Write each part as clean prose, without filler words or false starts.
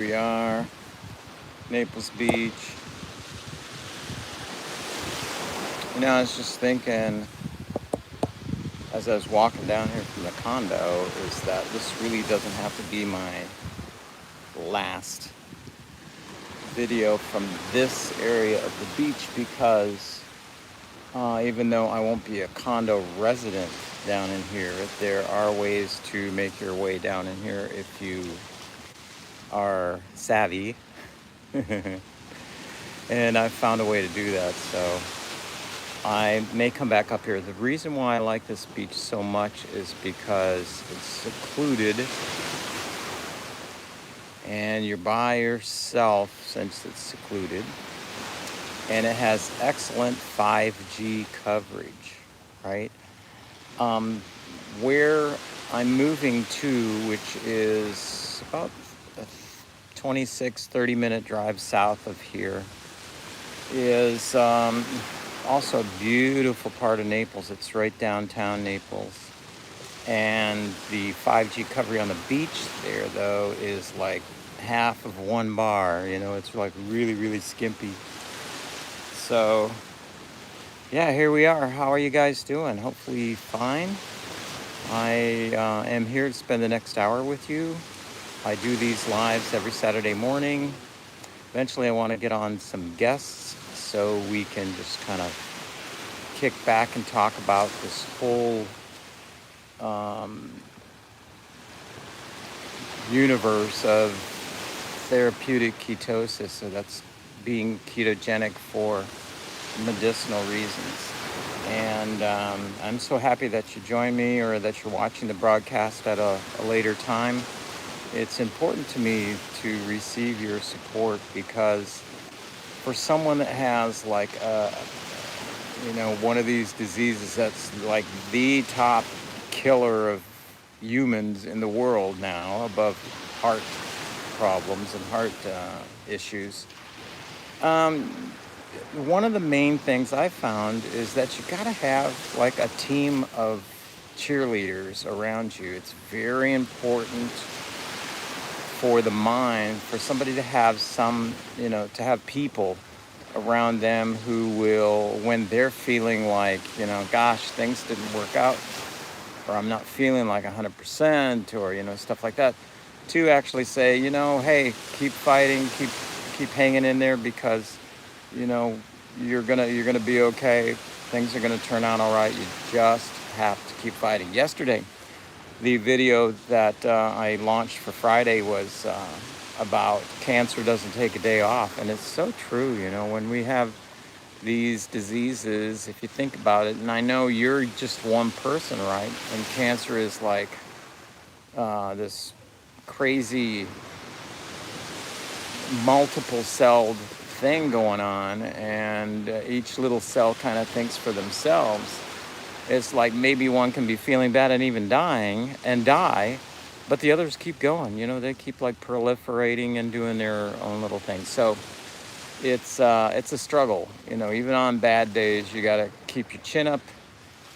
We are Naples Beach. I was just thinking as I was walking down here from the condo is that this really doesn't have to be my last video from this area of the beach, because even though I won't be a condo resident down in here, there are ways to make your way down in here if you are savvy. And I found a way to do that, so I may come back up here. The reason why I like this beach so much is because it's secluded and you're by yourself since it's secluded, and it has excellent 5G coverage, right? Where I'm moving to, which is about a 30 minute drive south of here, is also a beautiful part of Naples. It's right downtown Naples. And the 5G coverage on the beach there, though, is like half of one bar. It's like really, really skimpy. So, yeah, here we are. How are you guys doing? Hopefully fine. I am here to spend the next hour with you. I do these lives every Saturday morning. Eventually, I want to get on some guests so we can just kind of kick back and talk about this whole universe of therapeutic ketosis. So that's being ketogenic for medicinal reasons. And I'm so happy that you joined me, or that you're watching the broadcast at a later time. It's important to me to receive your support, because for someone that has like one of these diseases that's like the top killer of humans in the world now, above heart problems and heart issues, one of the main things I found is that you gotta have like a team of cheerleaders around you. It's very important for the mind, for somebody to have to have people around them who will, when they're feeling like, gosh, things didn't work out, or I'm not feeling like 100%, or, stuff like that, to actually say, hey, keep fighting, keep hanging in there, because, you're gonna be okay. Things are gonna turn out all right. You just have to keep fighting. Yesterday, the video that I launched for Friday was about cancer doesn't take a day off. And it's so true, when we have these diseases, if you think about it, and I know you're just one person, right? And cancer is like this crazy multiple-celled thing going on, and each little cell kind of thinks for themselves. It's like maybe one can be feeling bad and even die, but the others keep going. They keep like proliferating and doing their own little thing. So it's a struggle. Even on bad days, you got to keep your chin up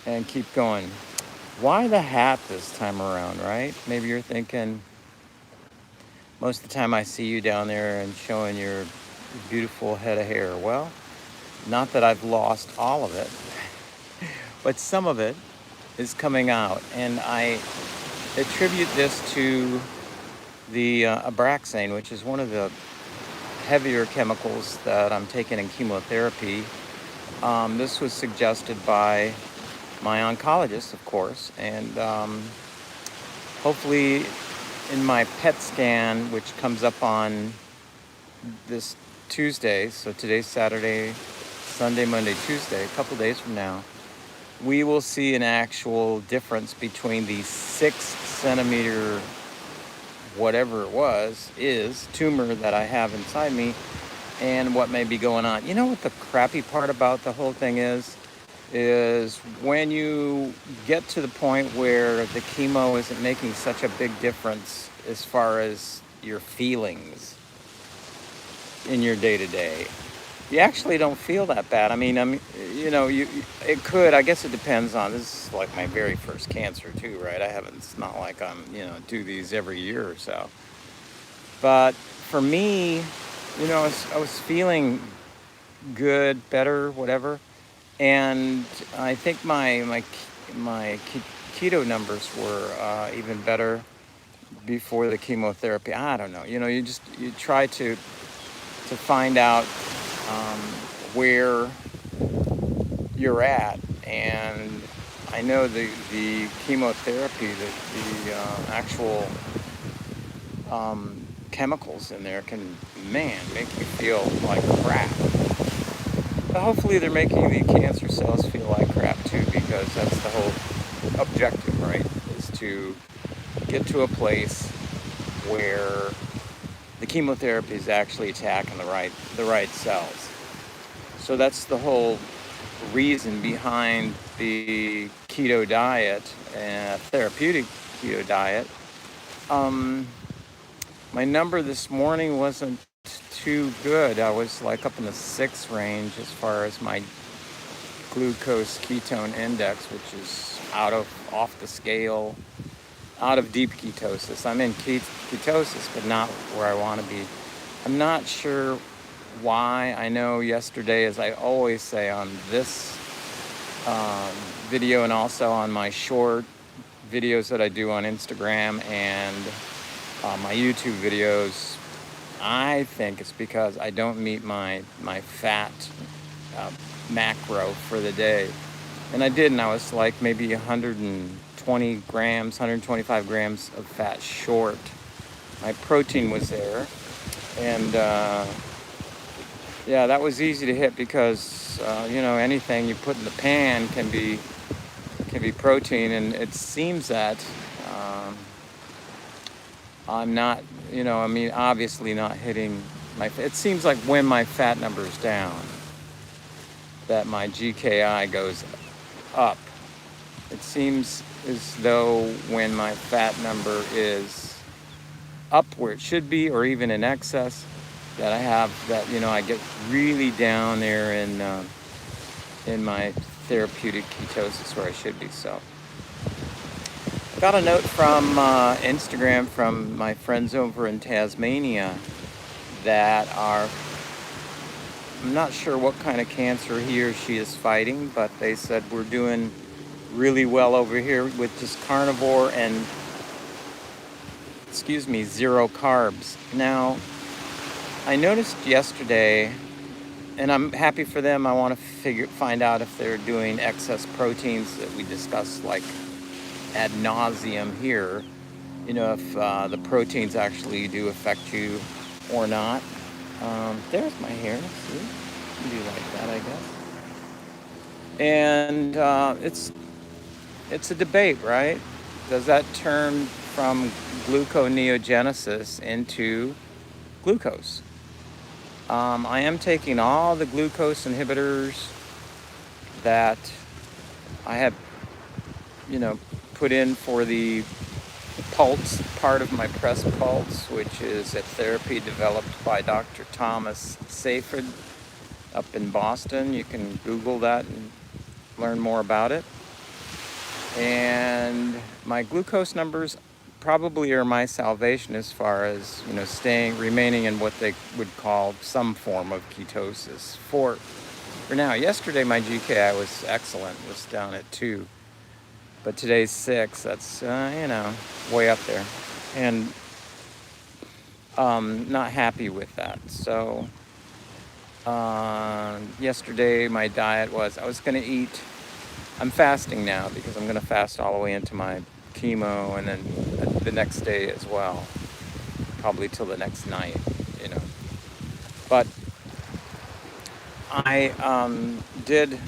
and keep going. Why the hat this time around, right? Maybe you're thinking, most of the time I see you down there and showing your beautiful head of hair. Well, not that I've lost all of it, but some of it is coming out. And I attribute this to the Abraxane, which is one of the heavier chemicals that I'm taking in chemotherapy. This was suggested by my oncologist, of course, and hopefully in my PET scan, which comes up on this Tuesday, so today's Saturday, Sunday, Monday, Tuesday, a couple days from now, we will see an actual difference between the 6 centimeter, whatever it is tumor that I have inside me, and what may be going on. You know what the crappy part about the whole thing is when you get to the point where the chemo isn't making such a big difference as far as your feelings in your day-to-day, you actually don't feel that bad. It could, I guess it depends on, this is like my very first cancer too, right? It's not like I'm, do these every year or so. But for me, I was feeling good, better, whatever, and I think my keto numbers were even better before the chemotherapy. I don't know. You try to find out um, where you're at, and I know the chemotherapy, the actual chemicals in there can, man, make you feel like crap. But hopefully they're making the cancer cells feel like crap too, because that's the whole objective, right? Is to get to a place where the chemotherapy is actually attacking the right cells. So that's the whole reason behind the keto diet and therapeutic keto diet. Um, my number this morning wasn't too good. I was like up in the 6 range as far as my glucose ketone index, which is off the scale, out of deep ketosis. I'm in ketosis, but not where I want to be. I'm not sure why. I know yesterday, as I always say on this video and also on my short videos that I do on Instagram and my YouTube videos, I think it's because I don't meet my fat macro for the day. And I didn't. I was like maybe 120 grams, 125 grams of fat short. My protein was there. And yeah, that was easy to hit because, anything you put in the pan can be protein. And it seems that I'm not, obviously not hitting it seems like when my fat number is down, that my GKI goes up. It seems as though when my fat number is up where it should be, or even in excess, that I get really down there in my therapeutic ketosis where I should be. So I got a note from Instagram from my friends over in Tasmania that I'm not sure what kind of cancer he or she is fighting, but they said we're doing really well over here with just carnivore and, zero carbs. Now, I noticed yesterday, and I'm happy for them. I want to find out if they're doing excess proteins that we discussed like ad nauseum here. If the proteins actually do affect you or not. There's my hair. See? You can do like that, I guess. And it's a debate, right? Does that turn from gluconeogenesis into glucose? I am taking all the glucose inhibitors that I have, put in for the pulse part of my press pulse, which is a therapy developed by Dr. Thomas Seyfried up in Boston. You can Google that and learn more about it. And my glucose numbers probably are my salvation as far as, remaining in what they would call some form of ketosis for now. Yesterday my GKI was excellent. It was down at 2. But today's 6. That's, way up there. And not happy with that. So yesterday my diet was, I was going to eat, I'm fasting now because I'm going to fast all the way into my chemo and then the next day as well. Probably till the next night, But I did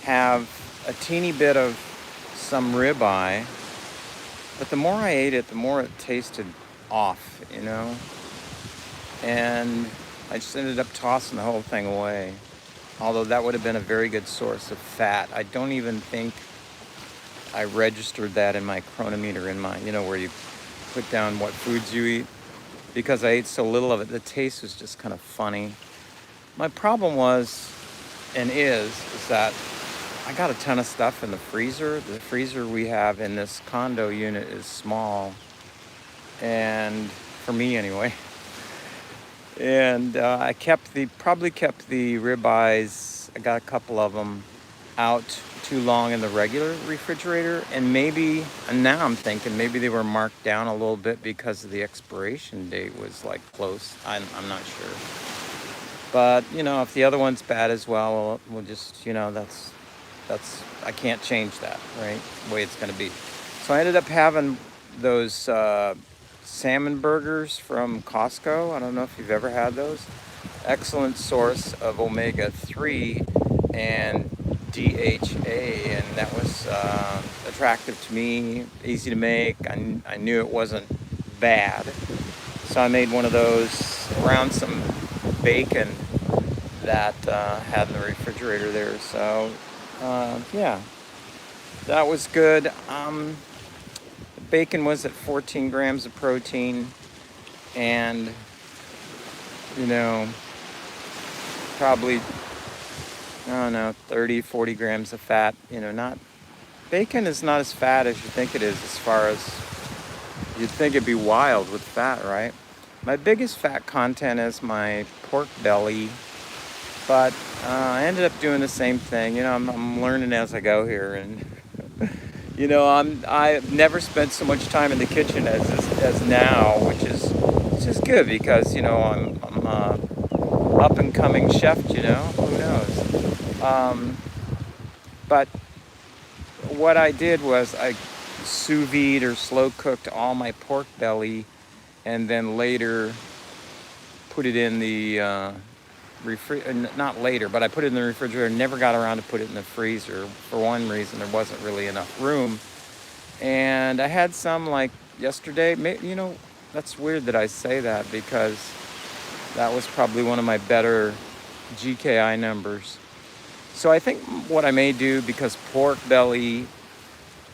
have a teeny bit of some ribeye, but the more I ate it, the more it tasted off, and I just ended up tossing the whole thing away. Although that would have been a very good source of fat. I don't even think I registered that in my Cronometer, in my, where you put down what foods you eat, because I ate so little of it. The taste was just kind of funny. My problem was, and is that I got a ton of stuff in the freezer. The freezer we have in this condo unit is small, and for me anyway. And I probably kept the ribeyes. I got a couple of them out too long in the regular refrigerator, and now I'm thinking maybe they were marked down a little bit because of the expiration date was like close. I'm not sure. But if the other one's bad as well, we'll just that's I can't change that, right? The way it's going to be. So I ended up having those salmon burgers from Costco. I don't know if you've ever had those. Excellent source of omega-3 and DHA, and that was attractive to me, easy to make. I knew it wasn't bad. So I made one of those around some bacon that had in the refrigerator there. So yeah, that was good. The bacon was at 14 grams of protein, and probably, I don't know, 30, 40 grams of fat. Bacon is not as fat as you think it is, as far as you'd think it'd be wild with fat, right? My biggest fat content is my pork belly, but I ended up doing the same thing. I'm learning as I go here, and I've never spent so much time in the kitchen as now, which is just good because I'm up and coming chef. Who knows? But what I did was I sous vide or slow cooked all my pork belly, and then later put it in the not later, but I put it in the refrigerator. Never got around to put it in the freezer. For one reason, there wasn't really enough room. And I had some like yesterday. That's weird that I say that, because that was probably one of my better GKI numbers. So I think what I may do, because pork belly,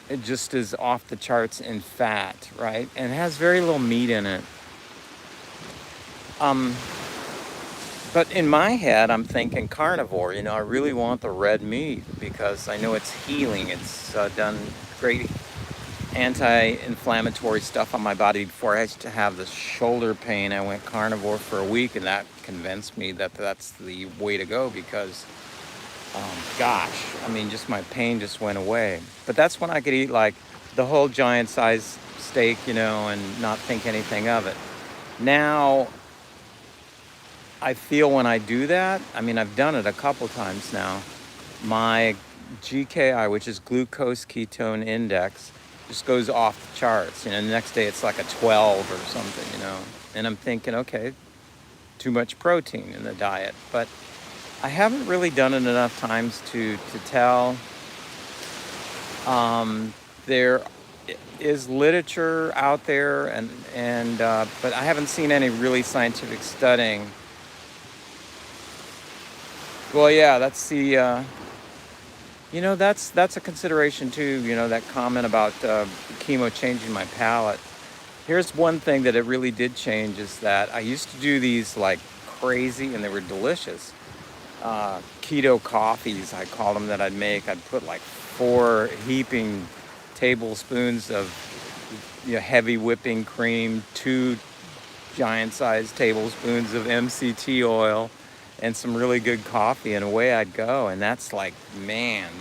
it just is off the charts in fat, right? And it has very little meat in it. But in my head, I'm thinking carnivore. I really want the red meat because I know it's healing. It's done great anti-inflammatory stuff on my body. Before I used to have this shoulder pain, I went carnivore for a week, and that convinced me that that's the way to go, because just my pain just went away. But that's when I could eat like the whole giant size steak, and not think anything of it. Now, I feel when I do that, I've done it a couple times now, my GKI, which is glucose ketone index, just goes off the charts. The next day it's like a 12 or something, and I'm thinking, okay, too much protein in the diet. But I haven't really done it enough times to tell. There is literature out there, but I haven't seen any really scientific studying. Well, yeah, that's the that's a consideration too. That comment about chemo changing my palate. Here's one thing that it really did change, is that I used to do these like crazy, and they were delicious. Keto coffees, I called them, that I'd make. I'd put like 4 heaping tablespoons of heavy whipping cream, 2 giant-sized tablespoons of MCT oil, and some really good coffee, and away I'd go. And that's like, man,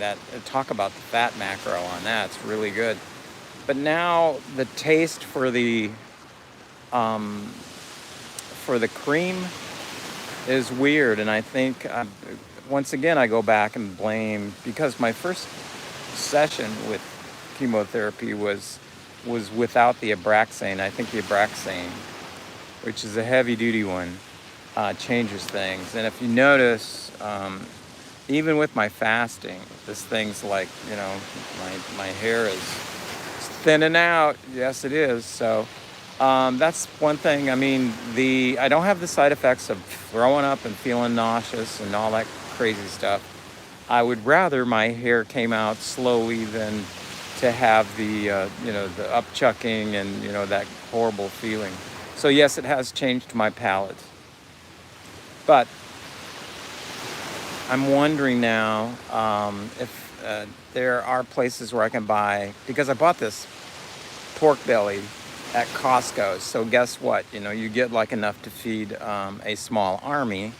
talk about the fat macro on that. It's really good. But now the taste for the cream is weird, and I think once again I go back and blame, because my first session with chemotherapy was without the Abraxane. I think the Abraxane, which is a heavy-duty one, changes things. And if you notice, even with my fasting, this thing's like, my hair is thinning out. Yes, it is. So that's one thing. I don't have the side effects of throwing up and feeling nauseous and all that crazy stuff. I would rather my hair came out slowly than to have the upchucking and that horrible feeling. So yes, it has changed my palate. But I'm wondering now if there are places where I can buy, because I bought this pork belly at Costco. So guess what? You get like enough to feed a small army,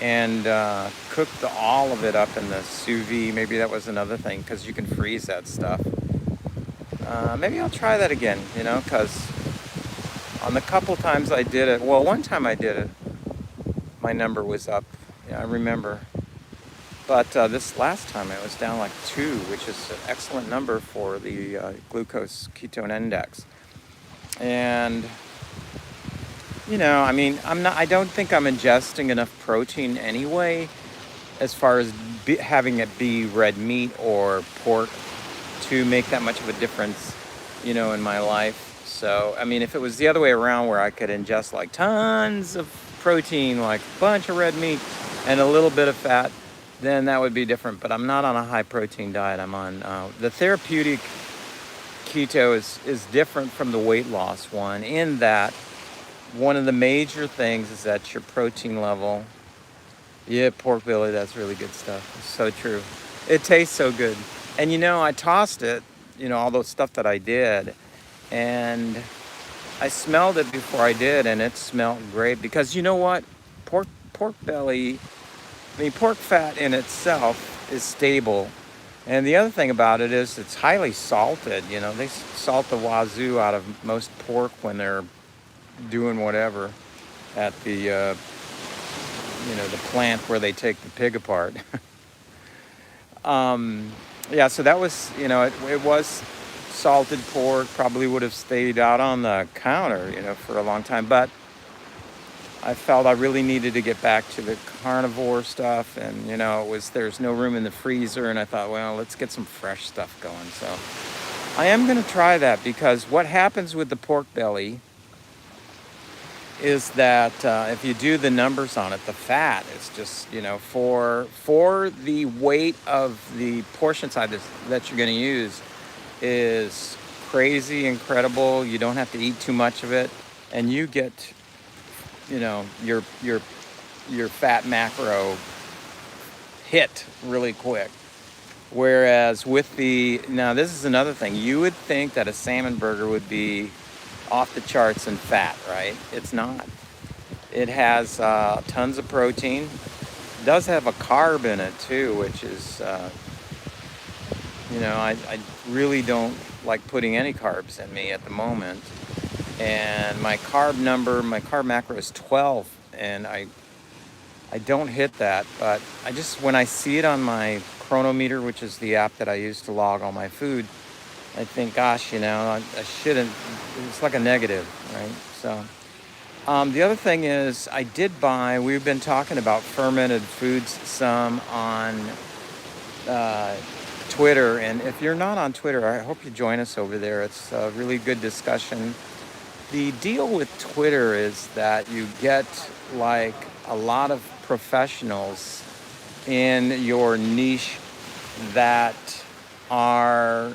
and cook all of it up in the sous vide. Maybe that was another thing, because you can freeze that stuff. Maybe I'll try that again, because on the couple times I did it, well, one time I did it, my number was up. Yeah, I remember. But this last time it was down like 2, which is an excellent number for the glucose ketone index. And I mean, I don't think I'm ingesting enough protein anyway, as far as having it be red meat or pork, to make that much of a difference, in my life. So, I mean, if it was the other way around, where I could ingest like tons of protein, like a bunch of red meat and a little bit of fat, then that would be different. But I'm not on a high protein diet. I'm on the therapeutic keto is different from the weight loss one, in that one of the major things is that your protein level. Yeah, pork belly, that's really good stuff. It's so true. It tastes so good. And I tossed it, all those stuff that I did, and I smelled it before I did, and it smelled great. Because you know what? Pork belly, pork fat in itself is stable. And the other thing about it is it's highly salted. They salt the wazoo out of most pork when they're doing whatever at the the plant where they take the pig apart. Yeah, so that was, it was salted pork. Probably would have stayed out on the counter, for a long time. But I felt I really needed to get back to the carnivore stuff, and there's no room in the freezer, and I thought, well, let's get some fresh stuff going. So I am going to try that, because what happens with the pork belly is that if you do the numbers on it, the fat is just, for the weight of the portion size that you're going to use, is crazy incredible. You don't have to eat too much of it, and you get, your fat macro hit really quick. Whereas now this is another thing. You would think that a salmon burger would be off the charts in fat, right? It's not. It has tons of protein. It does have a carb in it too, which is, I really don't like putting any carbs in me at the moment. And my carb macro is 12, and I don't hit that. But when I see it on my Cronometer, which is the app that I use to log all my food, I think, gosh, I shouldn't. It's like a negative, right? So the other thing is, we've been talking about fermented foods some on Twitter. And if you're not on Twitter, I hope you join us over there. It's a really good discussion. The deal with Twitter is that you get like a lot of professionals in your niche that are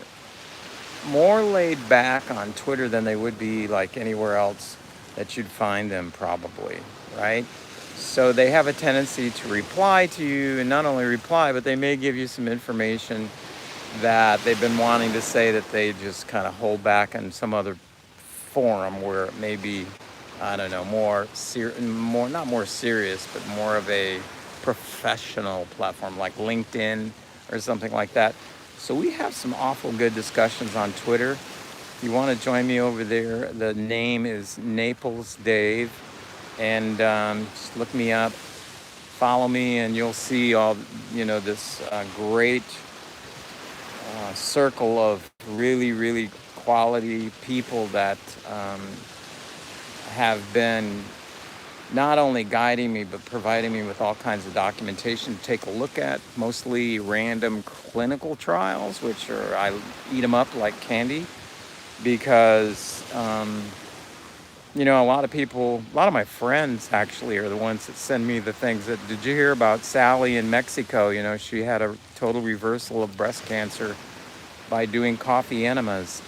more laid back on Twitter than they would be like anywhere else that you'd find them, probably, right? So they have a tendency to reply to you, and not only reply, but they may give you some information that they've been wanting to say, that they just kind of hold back in some other forum where it may be, I don't know, not more serious, but more of a professional platform like LinkedIn or something like that. So we have some awful good discussions on Twitter. If you want to join me over there, the name is Naples Dave, and just look me up, follow me, and you'll see all, this great circle of really, really quality people that have been not only guiding me, but providing me with all kinds of documentation to take a look at, mostly random clinical trials, I eat them up like candy, because, a lot of my friends actually are the ones that send me the things. Did you hear about Sally in Mexico? She had a total reversal of breast cancer by doing coffee enemas.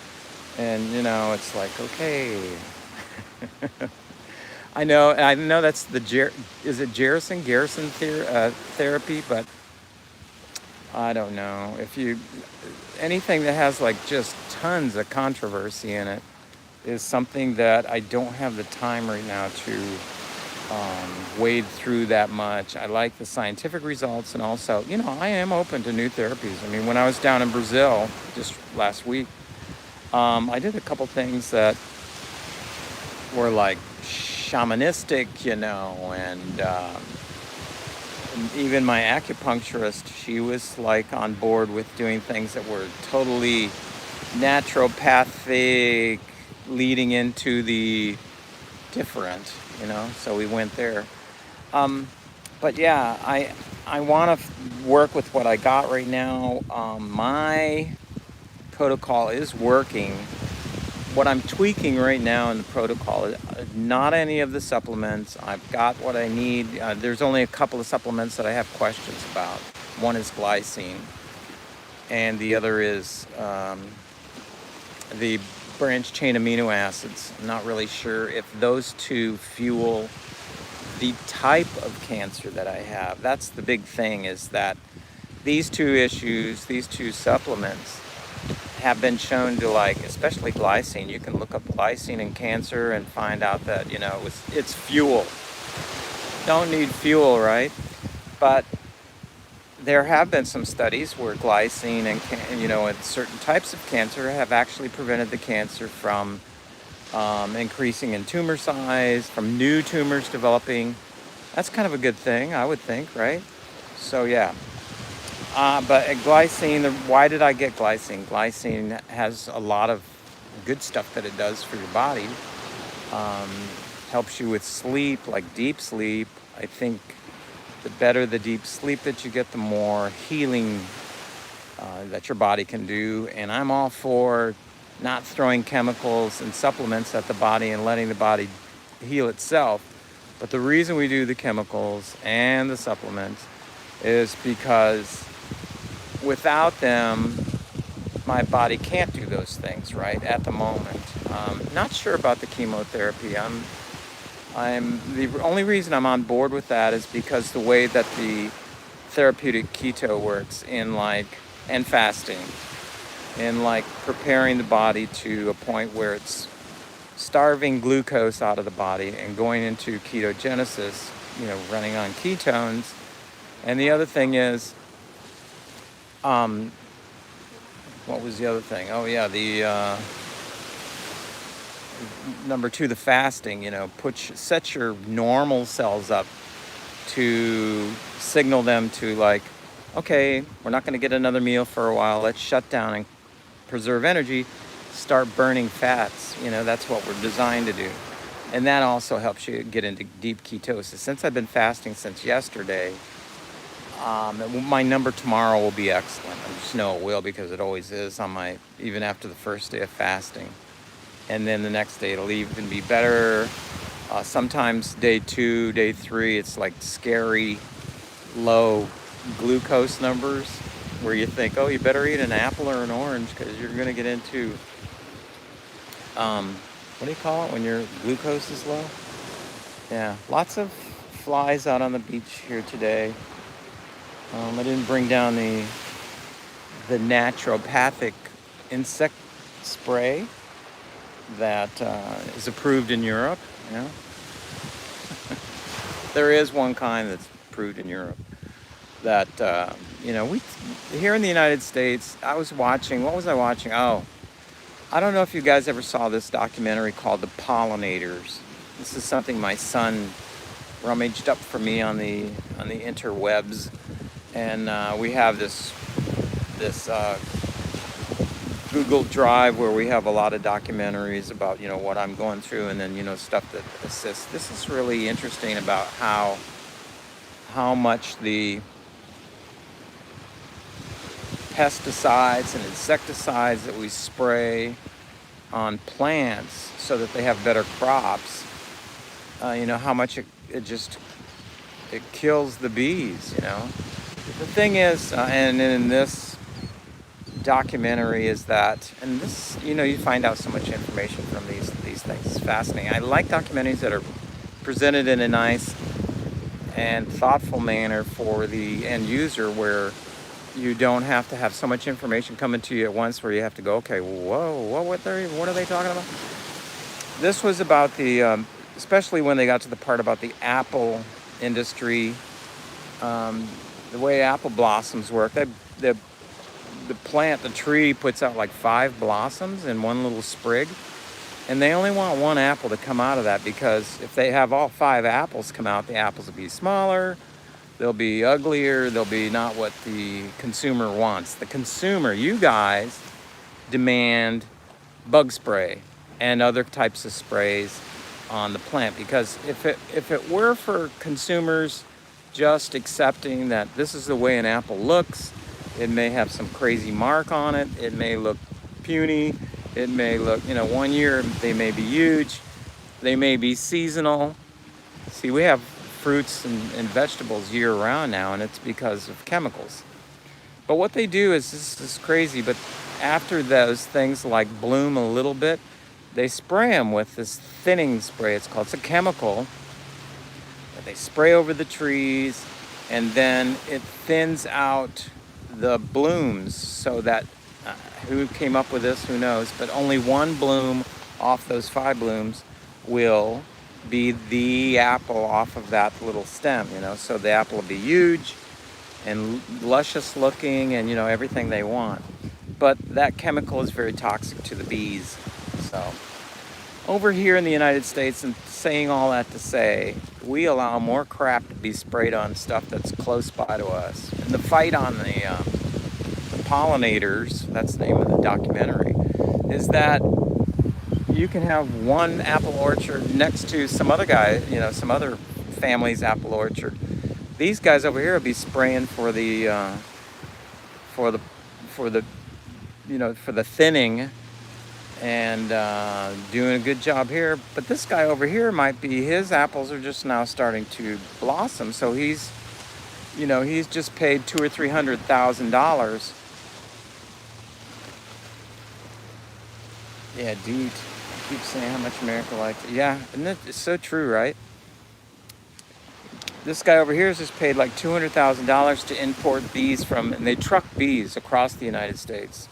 And, it's like, okay. I know that's is it Garrison therapy, but I don't know. Anything that has like just tons of controversy in it, is something that I don't have the time right now to wade through that much. I like the scientific results, and also, I am open to new therapies. I mean, when I was down in Brazil just last week, I did a couple things that were like shamanistic, and even my acupuncturist, she was like on board with doing things that were totally naturopathic, leading into the different, so we went there. But yeah, I want to work with what I got right now. My protocol is working. What I'm tweaking right now in the protocol is not any of the supplements. I've got what I need. There's only a couple of supplements that I have questions about. One is glycine, and the other is the branched chain amino acids. I'm not really sure if those two fuel the type of cancer that I have. That's the big thing, is that these two supplements have been shown to, especially glycine. You can look up glycine in cancer and find out that, it's fuel. Don't need fuel, right? But there have been some studies where glycine and certain types of cancer have actually prevented the cancer from increasing in tumor size, from new tumors developing. That's kind of a good thing, I would think, right? So yeah. But glycine, why did I get glycine? Glycine has a lot of good stuff that it does for your body. Helps you with sleep, like deep sleep. I think the better the deep sleep that you get, the more healing that your body can do. And I'm all for not throwing chemicals and supplements at the body and letting the body heal itself. But the reason we do the chemicals and the supplements is because without them, my body can't do those things, right, at the moment. Not sure about the chemotherapy. The only reason I'm on board with that is because the way that the therapeutic keto works and fasting, in preparing the body to a point where it's starving glucose out of the body and going into ketogenesis, running on ketones. And the other thing is, what was the other thing? Oh yeah, the number 2, the fasting. Set your normal cells up to signal them to okay, we're not going to get another meal for a while. Let's shut down and preserve energy. Start burning fats. That's what we're designed to do. And that also helps you get into deep ketosis. Since I've been fasting since yesterday, my number tomorrow will be excellent. I just know it will, because it always is even after the first day of fasting. And then the next day it'll even be better. Sometimes day 2, day 3, it's scary low glucose numbers where you think, oh, you better eat an apple or an orange because you're going to get into, what do you call it when your glucose is low? Yeah, lots of flies out on the beach here today. I didn't bring down the naturopathic insect spray that is approved in Europe. There is one kind that's approved in Europe that, we here in the United States, what was I watching? Oh, I don't know if you guys ever saw this documentary called The Pollinators. This is something my son rummaged up for me on the interwebs. And we have this Google Drive where we have a lot of documentaries about, what I'm going through, and then, stuff that assists. This is really interesting about how much the pesticides and insecticides that we spray on plants so that they have better crops, how much it kills the bees, The thing is, and in this documentary is that, and this, you find out so much information from these things. It's fascinating. I like documentaries that are presented in a nice and thoughtful manner for the end user, where you don't have to have so much information coming to you at once where you have to go, okay, whoa, what are they talking about? this was about especially when they got to the part about the apple industry, the way apple blossoms work. The plant, the tree puts out like 5 blossoms in one little sprig. And they only want 1 apple to come out of that, because if they have all 5 apples come out, the apples will be smaller, they'll be uglier, they'll be not what the consumer wants. The consumer, you guys, demand bug spray and other types of sprays on the plant, because if it were for consumers just accepting that this is the way an apple looks, it may have some crazy mark on it, it may look puny, it may look, one year they may be huge, they may be seasonal. See, we have fruits and vegetables year round now, and it's because of chemicals. But what they do is, this is crazy, but after those things like bloom a little bit, they spray them with this thinning spray. It's a chemical that they spray over the trees, and then it thins out the blooms so that, who came up with this, who knows, but only 1 bloom off those 5 blooms will be the apple off of that little stem, so the apple will be huge and luscious looking and, everything they want. But that chemical is very toxic to the bees. So over here in the United States, and saying all that to say, we allow more crap to be sprayed on stuff that's close by to us. And the fight on the pollinators, that's the name of the documentary, is that you can have 1 apple orchard next to some other guy, some other family's apple orchard. These guys over here will be spraying for the thinning and doing a good job here. But this guy over here might be, his apples are just now starting to blossom, so he's just paid $200,000 or $300,000. Yeah, dude, I keep saying how much America likes it. Yeah, and it's so true, right? This guy over here is just paid like $200,000 to import bees and they truck bees across the United States.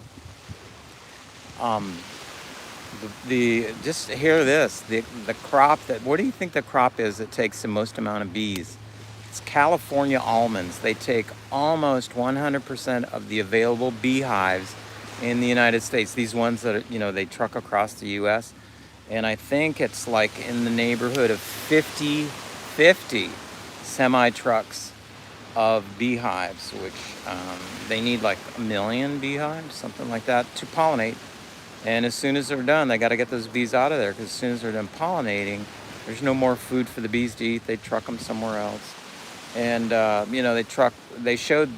Just hear this, the crop what do you think the crop is that takes the most amount of bees? It's California almonds. They take almost 100% of the available beehives in the United States. These ones that, they truck across the U.S. And I think it's like in the neighborhood of 50 semi-trucks of beehives, which they need like 1 million beehives, something like that, to pollinate. And as soon as they're done, they got to get those bees out of there, because as soon as they're done pollinating, there's no more food for the bees to eat. They truck them somewhere else. And, they showed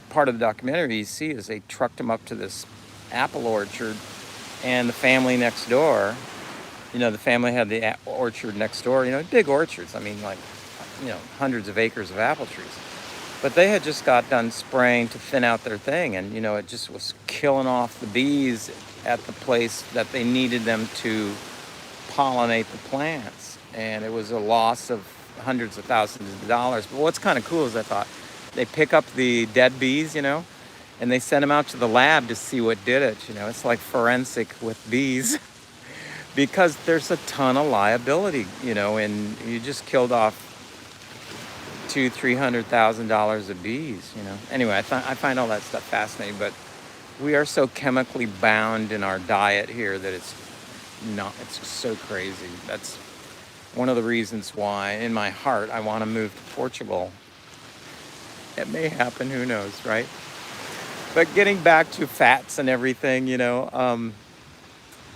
part of the documentary you see is they trucked them up to this apple orchard, and the family next door, the family had the orchard next door, big orchards. I mean, like, hundreds of acres of apple trees. But they had just got done spraying to thin out their thing, and, it just was killing off the bees at the place that they needed them to pollinate the plants. And it was a loss of hundreds of thousands of dollars. But what's kind of cool is I thought they pick up the dead bees, and they send them out to the lab to see what did it. It's like forensic with bees because there's a ton of liability, and you just killed off $200,000-$300,000 of bees, Anyway, I find all that stuff fascinating, but we are so chemically bound in our diet here that it's so crazy. That's one of the reasons why, in my heart, I want to move to Portugal. It may happen, who knows, right? But getting back to fats and everything,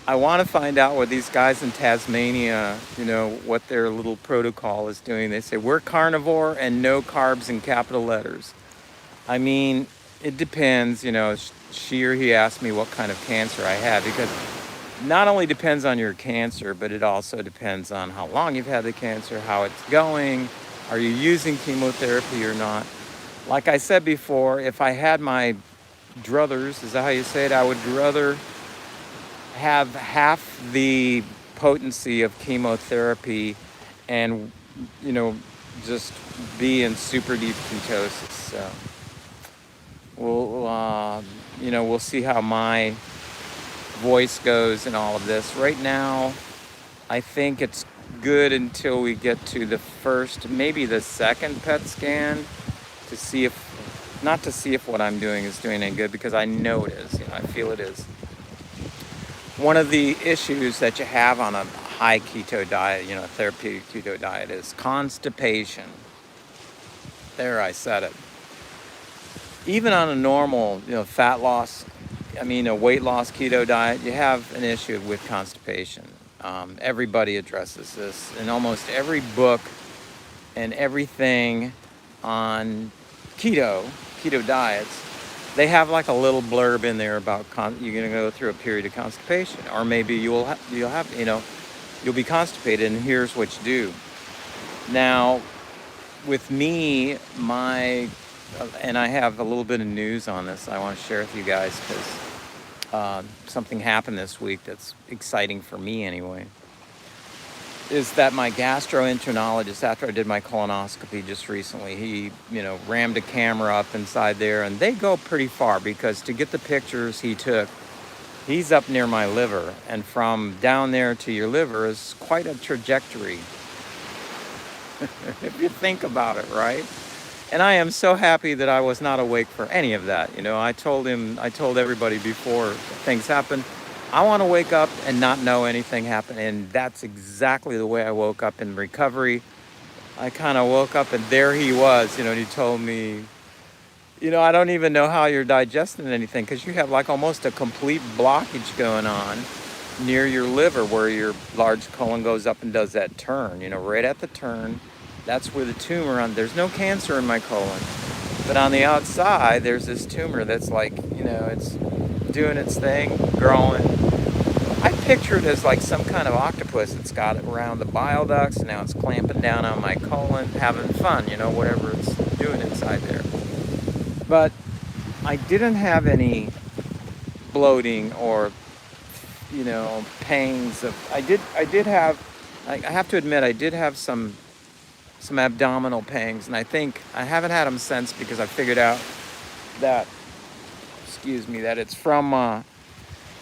I want to find out what these guys in Tasmania, what their little protocol is doing. They say, we're carnivore and no carbs in capital letters. I mean, it depends, she or he asked me what kind of cancer I had, because not only depends on your cancer, but it also depends on how long you've had the cancer, how it's going, are you using chemotherapy or not. Like I said before, if I had my druthers, is that how you say it? I would rather have half the potency of chemotherapy and, just be in super deep ketosis. So we'll see how my voice goes in all of this. Right now, I think it's good until we get to the first, maybe the second PET scan to see if, not to see if what I'm doing is doing any good, because I know it is, I feel it is. One of the issues that you have on a high keto diet, a therapeutic keto diet, is constipation. There, I said it. Even on a normal, fat loss, a weight loss keto diet, you have an issue with constipation. Everybody addresses this in almost every book and everything on keto diets. They have like a little blurb in there about you're going to go through a period of constipation, or maybe you'll be constipated, and here's what you do. Now, with me, and I have a little bit of news on this I want to share with you guys, because something happened this week that's exciting for me anyway, is that my gastroenterologist, after I did my colonoscopy just recently, he, rammed a camera up inside there, and they go pretty far, because to get the pictures he took, he's up near my liver, and from down there to your liver is quite a trajectory. If you think about it, right? And I am so happy that I was not awake for any of that. I told everybody before things happen, I want to wake up and not know anything happened. And that's exactly the way I woke up in recovery. I kind of woke up, and there he was, and he told me, I don't even know how you're digesting anything, because you have like almost a complete blockage going on near your liver, where your large colon goes up and does that turn, right at the turn. That's where the tumor there's no cancer in my colon, but on the outside, there's this tumor that's like, it's doing its thing, growing. I picture it as like some kind of octopus that's got it around the bile ducts, and now it's clamping down on my colon, having fun, whatever it's doing inside there. But I didn't have any bloating or, pangs of, I have to admit, I did have some abdominal pangs, and I think I haven't had them since, because I figured out that, that it's from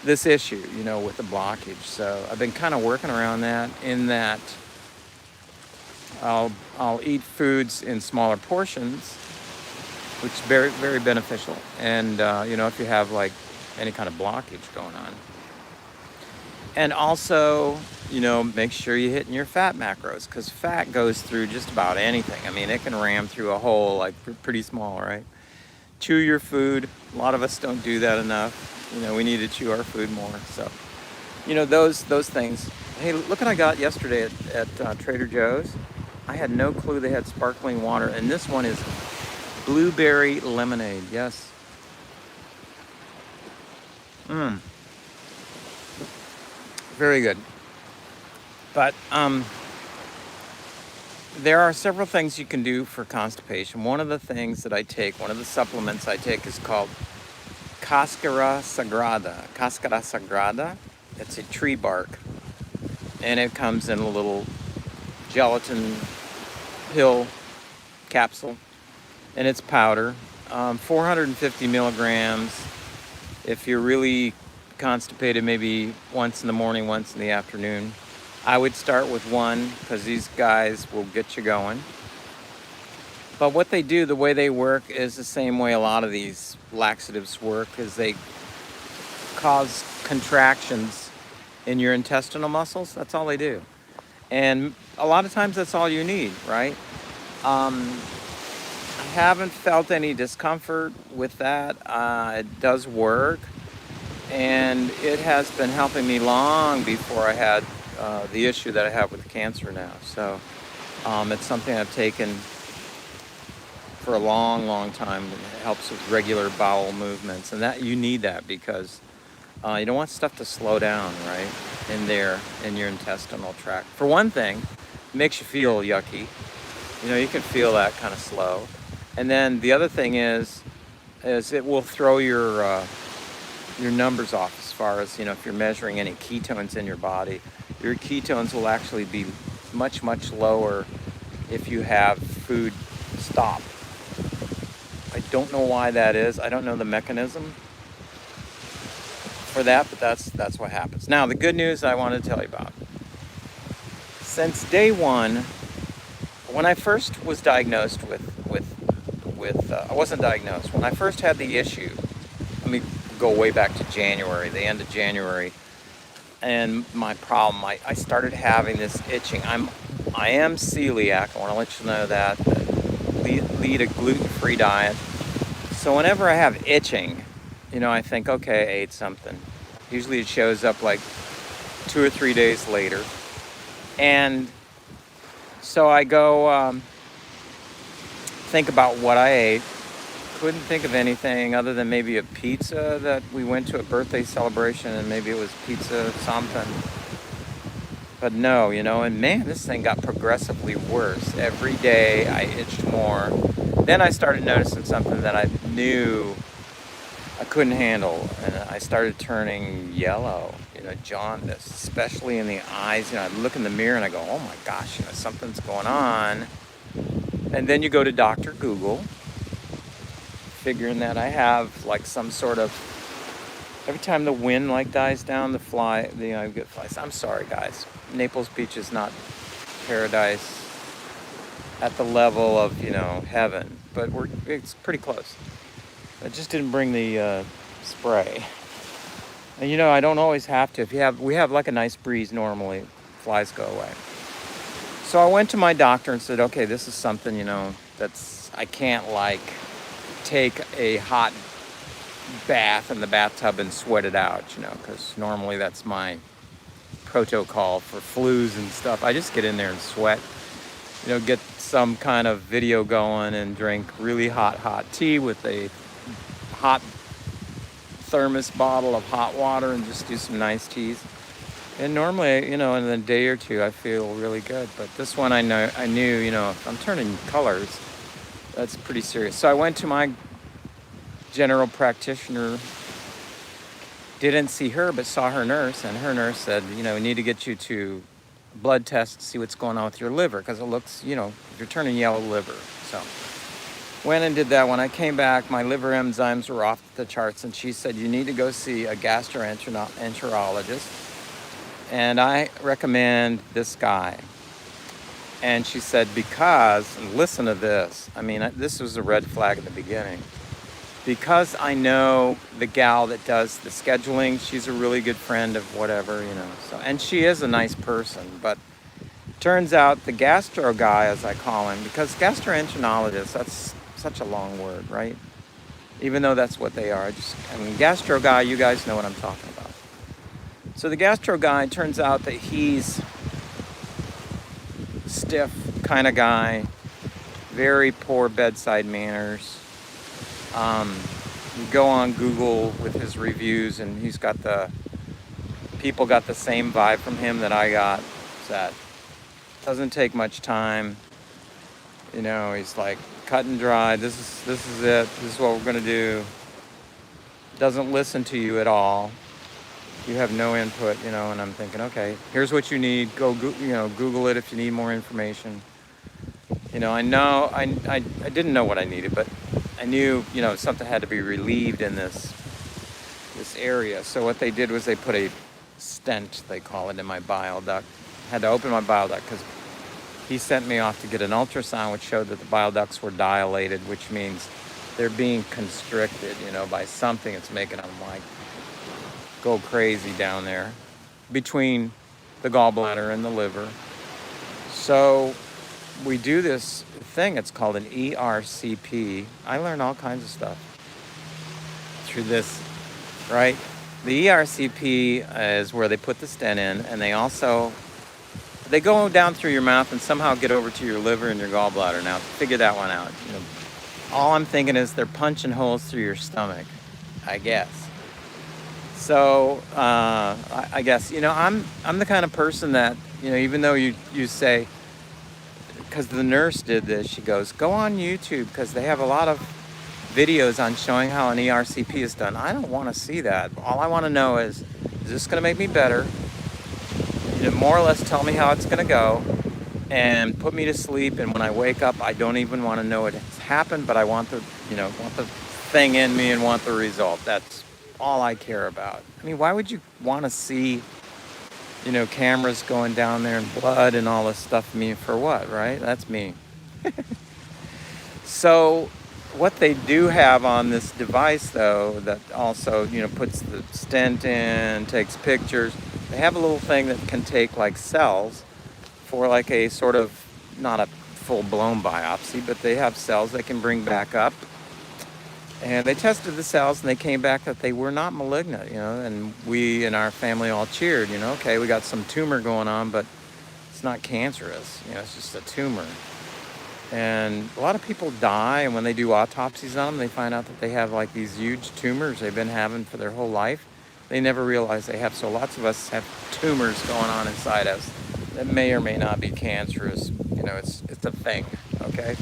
this issue, with the blockage. So I've been kind of working around that, in that I'll eat foods in smaller portions, which is very, very beneficial. And, if you have like any kind of blockage going on. And also, make sure you're hitting your fat macros, because fat goes through just about anything. It can ram through a hole like pretty small, right? Chew your food. A lot of us don't do that enough. We need to chew our food more. So, those things. Hey, look what I got yesterday at Trader Joe's. I had no clue they had sparkling water, and this one is blueberry lemonade. Yes. Very good. But there are several things you can do for constipation. One of the things that I take, one of the supplements I take, is called Cascara Sagrada. Cascara Sagrada. It's a tree bark, and it comes in a little gelatin pill capsule, and it's powder. 450 milligrams. If you're really constipated, maybe once in the morning, once in the afternoon. I would start with one, because these guys will get you going. But what they do, the way they work, is the same way a lot of these laxatives work, is they cause contractions in your intestinal muscles. That's all they do. And a lot of times that's all you need, right? I haven't felt any discomfort with that. It does work. And it has been helping me long before I had the issue that I have with cancer now. So it's something I've taken for a long, long time. It helps with regular bowel movements. And that you need that, because you don't want stuff to slow down, right, in your intestinal tract. For one thing, it makes you feel yucky. You can feel that kind of slow. And then the other thing is it will throw your numbers off, as far as, if you're measuring any ketones in your body. Your ketones will actually be much, much lower if you have food stop. I don't know why that is. I don't know the mechanism for that, but that's what happens. Now, the good news I want to tell you about since day one, when I first was diagnosed with I wasn't diagnosed. When I first had the issue, let me go way back to January, the end of January, and my problem, I started having this itching. I am celiac. I want to let you know that. Lead a gluten-free diet. So whenever I have itching, I think, okay, I ate something. Usually it shows up like 2 or 3 days later. And so I go think about what I ate. Couldn't think of anything other than maybe a pizza that we went to a birthday celebration, and maybe it was pizza something. But no, and man, this thing got progressively worse. Every day I itched more. Then I started noticing something that I knew I couldn't handle, and I started turning yellow, jaundice, especially in the eyes. I look in the mirror and I go, oh my gosh, something's going on. And then you go to Dr. Google, figuring that I have like some sort of, every time the wind like dies down, I get flies. I'm sorry, guys. Naples Beach is not paradise at the level of, heaven, but it's pretty close. I just didn't bring the spray. And I don't always have to. We have like a nice breeze normally, flies go away. So I went to my doctor and said, okay, this is something, I can't like take a hot bath in the bathtub and sweat it out, because normally that's my protocol for flus and stuff. I just get in there and sweat, get some kind of video going and drink really hot tea with a hot thermos bottle of hot water and just do some nice teas. And normally, in a day or two, I feel really good. But this one, I knew, if I'm turning colors, that's pretty serious. So I went to my general practitioner, didn't see her, but saw her nurse. And her nurse said, we need to get you to blood test to see what's going on with your liver. Because it looks, if you're turning yellow, liver. So went and did that. When I came back, my liver enzymes were off the charts. And she said, you need to go see a gastroenterologist. And I recommend this guy. And she said, because, and listen to this, this was a red flag in the beginning. Because I know the gal that does the scheduling, she's a really good friend of whatever, So, and she is a nice person, but turns out the gastro guy, as I call him, because gastroenterologist, that's such a long word, right? Even though that's what they are. Gastro guy, you guys know what I'm talking about. So the gastro guy, turns out that he's stiff kind of guy, very poor bedside manners. You go on Google with his reviews, and people got the same vibe from him that I got. That doesn't take much time. He's like cut and dry. This is it. This is what we're gonna do. Doesn't listen to you at all. You have no input, and I'm thinking, okay, here's what you need. Go, Google it if you need more information. I know, I didn't know what I needed, but I knew, something had to be relieved in this area. So what they did was they put a stent, they call it, in my bile duct. Had to open my bile duct because he sent me off to get an ultrasound, which showed that the bile ducts were dilated, which means they're being constricted, by something. It's making them like go crazy down there between the gallbladder and the liver. So we do this thing, it's called an ERCP. I learned all kinds of stuff through this, right? The ERCP is where they put the stent in, and they go down through your mouth and somehow get over to your liver and your gallbladder. Now, figure that one out. All I'm thinking is they're punching holes through your stomach, I guess. So I guess, I'm the kind of person that, even though you say, because the nurse did this, she goes, go on YouTube because they have a lot of videos on showing how an ERCP is done. I don't want to see that. All I want to know is this going to make me better? More or less tell me how it's going to go and put me to sleep. And when I wake up, I don't even want to know it has happened, but I want the thing in me and want the result. That's all I care about. Why would you want to see cameras going down there and blood and all this stuff. I mean, for what, right? That's me. So what they do have on this device, though, that also, puts the stent in, takes pictures, they have a little thing that can take like cells for like a sort of, not a full-blown biopsy, but they have cells they can bring back up. And they tested the cells and they came back that they were not malignant, and we in our family all cheered, okay, we got some tumor going on, but it's not cancerous, it's just a tumor. And a lot of people die, and when they do autopsies on them, they find out that they have like these huge tumors they've been having for their whole life. They never realize they have. So lots of us have tumors going on inside us that may or may not be cancerous. It's a thing, okay?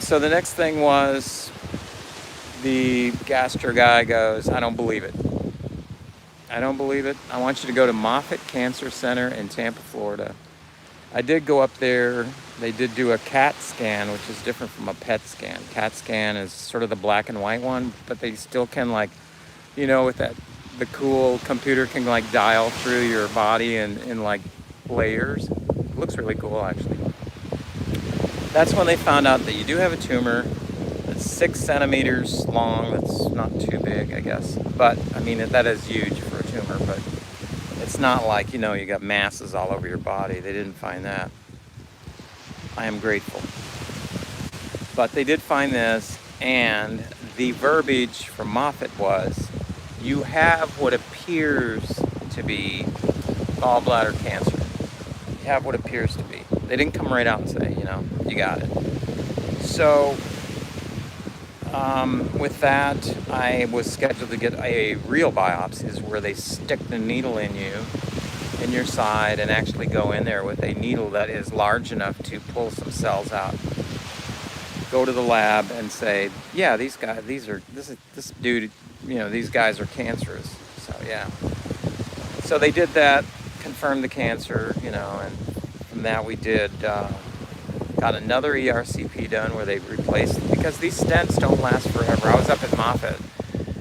So the next thing was the gastro guy goes, I don't believe it. I don't believe it. I want you to go to Moffitt Cancer Center in Tampa, Florida. I did go up there. They did do a CAT scan, which is different from a PET scan. CAT scan is sort of the black and white one, but they still can with the cool computer can dial through your body in like layers. It looks really cool, actually. That's when they found out that you do have a tumor that's 6 centimeters long. That's not too big, I guess. But, I mean, that is huge for a tumor, but it's not like, you got masses all over your body. They didn't find that. I am grateful. But they did find this, and the verbiage from Moffitt was, you have what appears to be gallbladder cancer. You have what appears to be. They didn't come right out and say, you got it. So, with that, I was scheduled to get a real biopsy, where they stick the needle in your side, and actually go in there with a needle that is large enough to pull some cells out. Go to the lab and say, yeah, these guys are cancerous. So yeah. So they did that, confirmed the cancer, and from that we got another ERCP done where they replaced, because these stents don't last forever. I was up at Moffitt,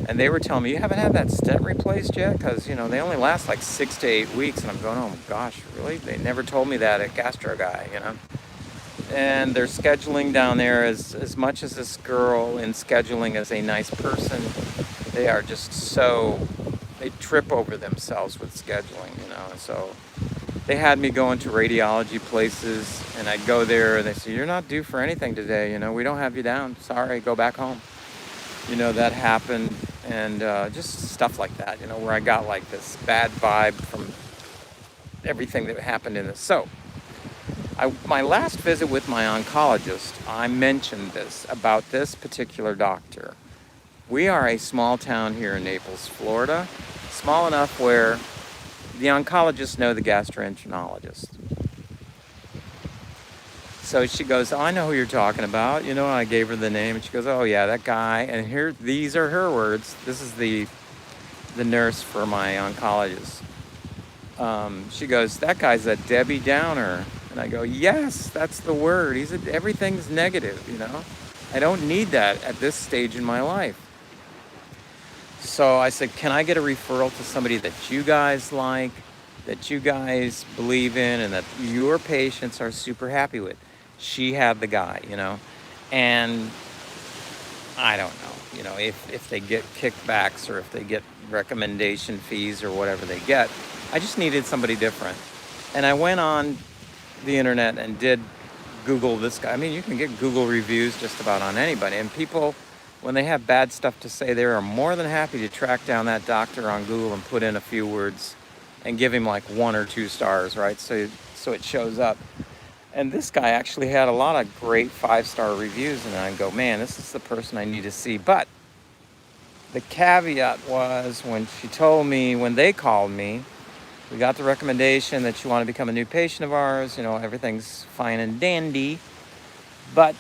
and they were telling me, you haven't had that stent replaced yet? Because, they only last like 6 to 8 weeks. And I'm going, oh gosh, really? They never told me that at Gastro Guy, And they're scheduling down there as much as this girl in scheduling is a nice person. They are just they trip over themselves with scheduling, So they had me going to radiology places, and I'd go there and they say, you're not due for anything today. We don't have you down. Sorry, go back home. That happened, and just stuff like that, where I got like this bad vibe from everything that happened in this. So my last visit with my oncologist, I mentioned about this particular doctor. We are a small town here in Naples, Florida, small enough where the oncologists know the gastroenterologist. So she goes, oh, I know who you're talking about. I gave her the name, and she goes, oh yeah, that guy. And these are her words. This is the nurse for my oncologist. She goes, that guy's a Debbie Downer. And I go, yes, that's the word. Everything's negative, I don't need that at this stage in my life. So I said, can I get a referral to somebody that you guys like, that you guys believe in, and that your patients are super happy with? She had the guy, and I don't know, if they get kickbacks or if they get recommendation fees or whatever they get. I just needed somebody different. And I went on the internet and did Google this guy. I mean, you can get Google reviews just about on anybody. And people, when they have bad stuff to say, they are more than happy to track down that doctor on Google and put in a few words and give him like 1 or 2 stars, right? So it shows up. And this guy actually had a lot of great 5-star reviews, and I go, man, this is the person I need to see. But the caveat was when they called me, we got the recommendation that you want to become a new patient of ours, everything's fine and dandy, but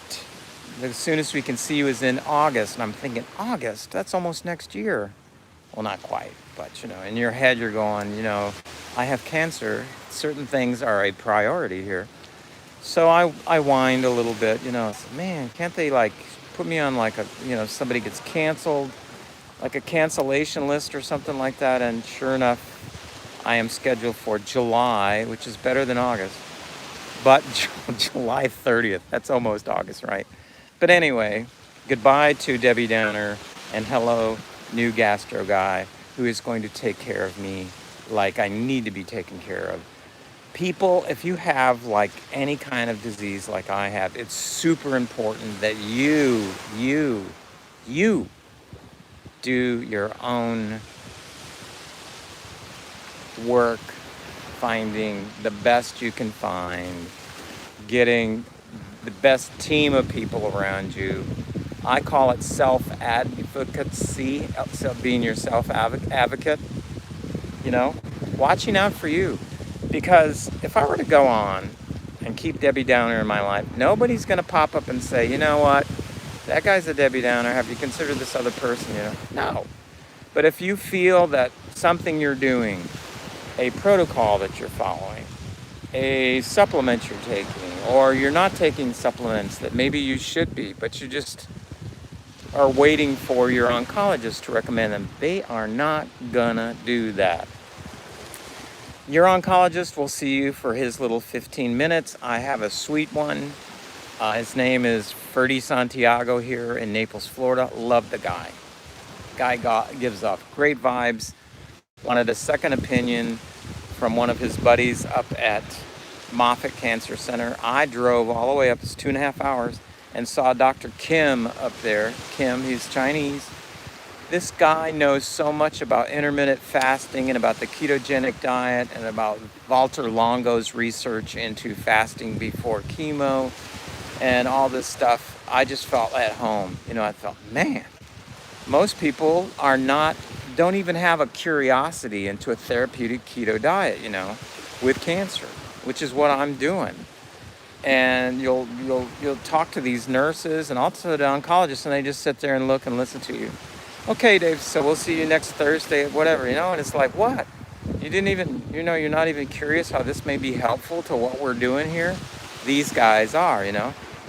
the soonest we can see you is in August. And I'm thinking, August? That's almost next year. Well, not quite, but, in your head you're going, I have cancer. Certain things are a priority here. So I whined a little bit, I said, man, can't they put me on somebody gets canceled, like a cancellation list or something like that? And sure enough, I am scheduled for July, which is better than August, but July 30th. That's almost August, right? But anyway, goodbye to Debbie Downer, and hello, new gastro guy who is going to take care of me like I need to be taken care of. People, if you have like any kind of disease like I have, it's super important that you do your own work, finding the best you can find, getting the best team of people around you. I call it self-advocacy, so being your self-advocate, watching out for you. Because if I were to go on and keep Debbie Downer in my life, nobody's going to pop up and say, you know what, that guy's a Debbie Downer. Have you considered this other person? No. But if you feel that something you're doing, a protocol that you're following, a supplement you're taking, or you're not taking supplements that maybe you should be, but you just are waiting for your oncologist to recommend them, they are not gonna do that. Your oncologist will see you for his little 15 minutes. I have a sweet one. His name is Ferdy Santiago here in Naples, Florida. Love the guy. Gives off great vibes. Wanted a second opinion from one of his buddies up at Moffitt Cancer Center. I drove all the way up, it's 2.5 hours, and saw Dr. Kim up there. Kim, he's Chinese. This guy knows so much about intermittent fasting and about the ketogenic diet and about Walter Longo's research into fasting before chemo and all this stuff. I just felt at home. I thought, man, most people don't even have a curiosity into a therapeutic keto diet, with cancer, which is what I'm doing. And you'll talk to these nurses and also the oncologists, and they just sit there and look and listen to you. Okay, Dave, so we'll see you next Thursday, whatever, and it's like, what? You didn't even, you're not even curious how this may be helpful to what we're doing here? These guys are, In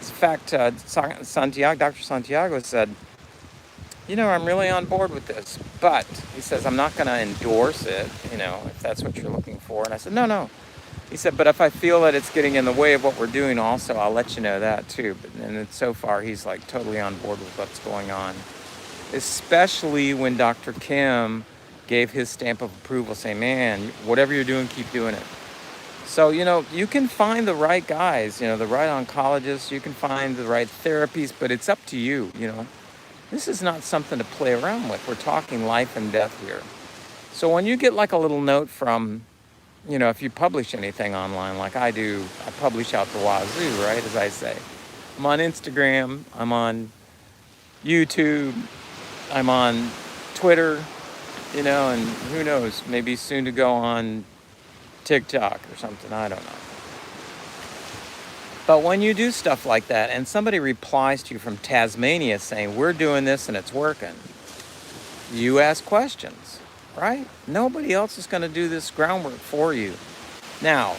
fact, Dr. Santiago said, I'm really on board with this, but he says, I'm not going to endorse it, if that's what you're looking for. And I said, no. He said, but if I feel that it's getting in the way of what we're doing also, I'll let you know that too. And so far, he's like totally on board with what's going on. Especially when Dr. Kim gave his stamp of approval saying, man, whatever you're doing, keep doing it. So, you can find the right guys, the right oncologists, you can find the right therapies, but it's up to you, This is not something to play around with. We're talking life and death here. So when you get like a little note from, if you publish anything online like I do, I publish out the wazoo, right, as I say. I'm on Instagram, I'm on YouTube, I'm on Twitter, and who knows, maybe soon to go on TikTok or something, I don't know. But when you do stuff like that and somebody replies to you from Tasmania saying, we're doing this and it's working, you ask questions, right? Nobody else is going to do this groundwork for you. Now,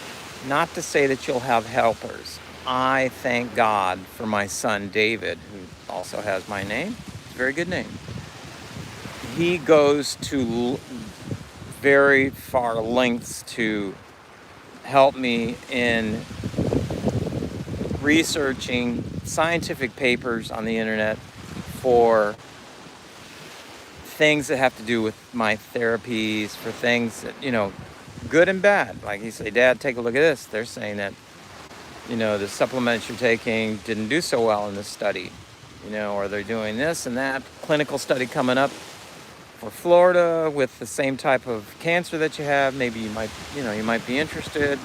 not to say that you'll have helpers. I thank God for my son, David, who also has my name. It's a very good name. He goes to very far lengths to help me in researching scientific papers on the internet for things that have to do with my therapies, for things that, good and bad. Like he said, Dad, take a look at this. They're saying that, the supplements you're taking didn't do so well in this study, or they're doing this and that clinical study coming up for Florida with the same type of cancer that you have. Maybe you might be interested,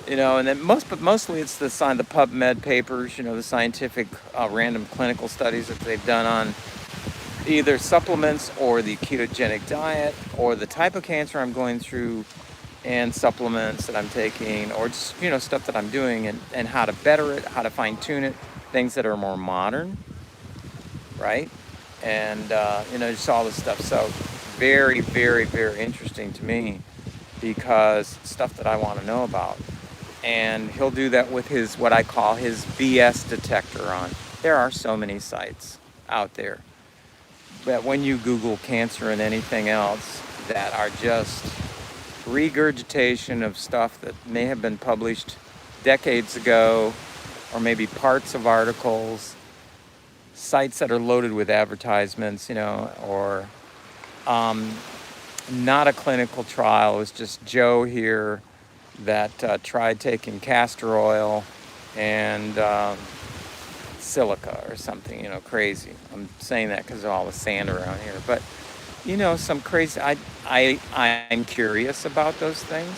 and then mostly it's the PubMed papers, the scientific random clinical studies that they've done on either supplements or the ketogenic diet or the type of cancer I'm going through and supplements that I'm taking, or just, stuff that I'm doing and how to better it, how to fine tune it, things that are more modern, right? And, just all this stuff. So very, very, very interesting to me because stuff that I want to know about. And he'll do that with his, what I call his BS detector on. There are so many sites out there. But when you Google cancer and anything else that are just regurgitation of stuff that may have been published decades ago, or maybe parts of articles, sites that are loaded with advertisements, or not a clinical trial. It was just Joe here that tried taking castor oil and silica or something, crazy. I'm saying that because of all the sand around here. But, some crazy, I'm curious about those things.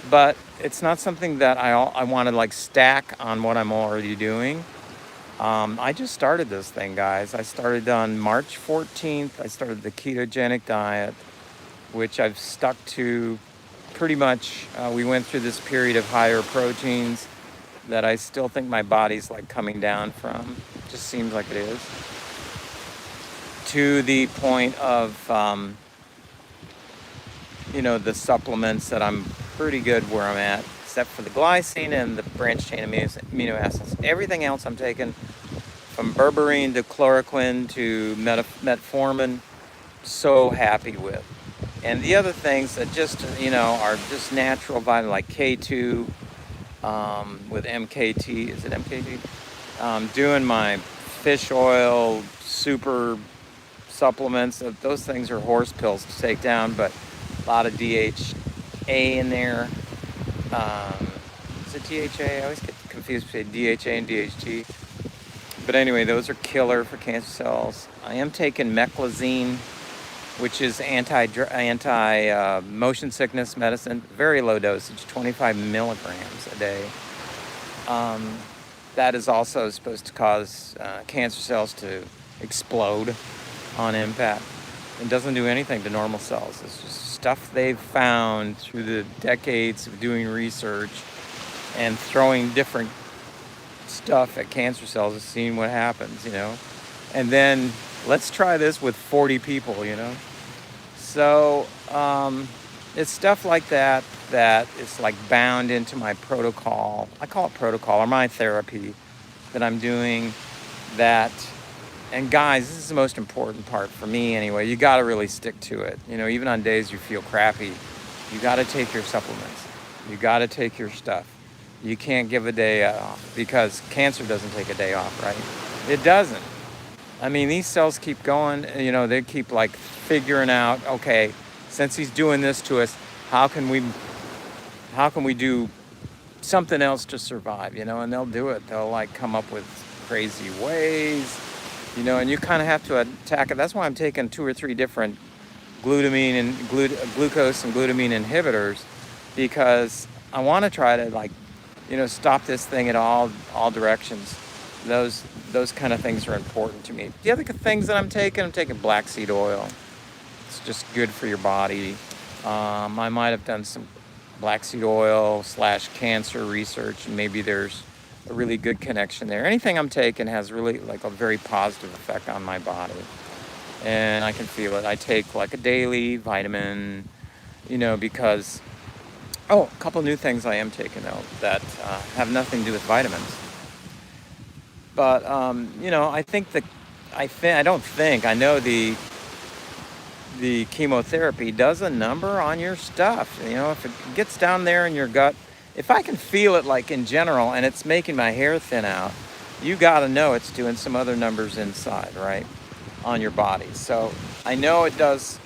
But it's not something that I want to like stack on what I'm already doing. I just started this thing, guys. I started on March 14th. I started the ketogenic diet, which I've stuck to pretty much. We went through this period of higher proteins that I still think my body's like coming down from. Just seems like it is. To the point of, the supplements that I'm pretty good where I'm at, except for the glycine and the branched chain amino acids. Everything else I'm taking, from berberine to chloroquine to metformin, so happy with. And the other things that just, are just natural vitamin, like K2 with MKT. Is it MKT? Doing my fish oil, super supplements. Those things are horse pills to take down, but a lot of DHA in there. Is it DHA? I always get confused between DHA and DHT. But anyway, those are killer for cancer cells. I am taking meclizine, which is anti motion sickness medicine. Very low dosage, 25 milligrams a day. That is also supposed to cause cancer cells to explode on impact. It doesn't do anything to normal cells. It's just stuff they've found through the decades of doing research and throwing different stuff at cancer cells and seeing what happens, And then let's try this with 40 people, So it's stuff like that is like bound into my protocol. I call it protocol, or my therapy that I'm doing that. And guys, this is the most important part for me anyway. You got to really stick to it. Even on days you feel crappy, you got to take your supplements. You got to take your stuff. You can't give a day off, because cancer doesn't take a day off, right? It doesn't. I mean, these cells keep going, they keep like figuring out, okay, since he's doing this to us, how can we do something else to survive, and they'll do it. They'll like come up with crazy ways, and you kind of have to attack it. That's why I'm taking 2 or 3 different glutamine and glucose and glutamine inhibitors, because I want to try to stop this thing in all directions. Those kind of things are important to me. The other things that I'm taking black seed oil. It's just good for your body. I might have done some black seed oil / cancer research, and maybe there's a really good connection there. Anything I'm taking has really like a very positive effect on my body, and I can feel it. I take like a daily vitamin, because a couple new things I am taking though that have nothing to do with vitamins. But I know the chemotherapy does a number on your stuff. If it gets down there in your gut, if I can feel it like in general and it's making my hair thin out, you got to know it's doing some other numbers inside, right, on your body. So I know it does